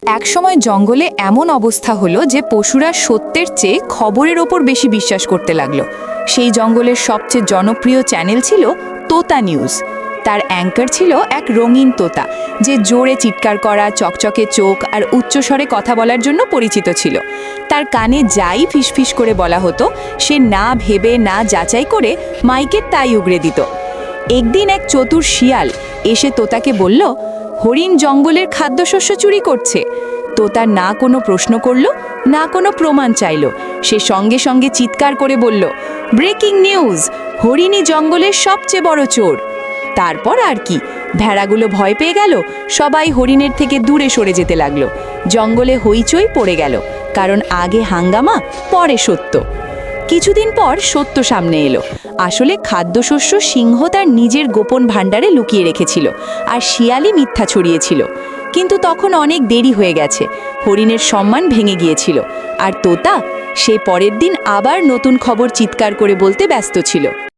একসময় জঙ্গলে এমন অবস্থা হলো যে পশুরা সত্যের চেয়ে খবরের ওপর বেশি বিশ্বাস করতে লাগলো। সেই জঙ্গলের সবচেয়ে জনপ্রিয় চ্যানেল ছিল তোতা নিউজ। তার অ্যাঙ্কার ছিল এক রঙিন তোতা, যে জোরে চিৎকার করা, চকচকে চোখ আর উচ্চস্বরে কথা বলার জন্য পরিচিত ছিল। তার কানে যাই ফিসফিস করে বলা হতো, সে না ভেবে না যাচাই করে মাইকে তাই উগড়ে দিত। একদিন এক চতুর শিয়াল এসে তোতাকে বলল, হরিণ জঙ্গলের খাদ্যশস্য চুরি করছে। তোতা না কোনো প্রশ্ন করল, না কোনো প্রমাণ চাইল। সে সঙ্গে সঙ্গে চিৎকার করে বলল, ব্রেকিং নিউজ, হরিণই জঙ্গলের সবচেয়ে বড় চোর। তারপর আর কি, ভেড়াগুলো ভয় পেয়ে গেল, সবাই হরিণের থেকে দূরে সরে যেতে লাগলো। জঙ্গলে হইচই পড়ে গেল, কারণ আগে হাঙ্গামা, পরে সত্য। কিছুদিন পর সত্য সামনে এলো। আসলে খাদ্যশস্য সিংহ তার নিজের গোপন ভাণ্ডারে লুকিয়ে রেখেছিল, আর শিয়ালই মিথ্যা ছড়িয়েছিল। কিন্তু তখন অনেক দেরি হয়ে গেছে, হরিণের সম্মান ভেঙে গিয়েছিল। আর তোতা, সে পরের দিন আবার নতুন খবর চিৎকার করে বলতে ব্যস্ত ছিল।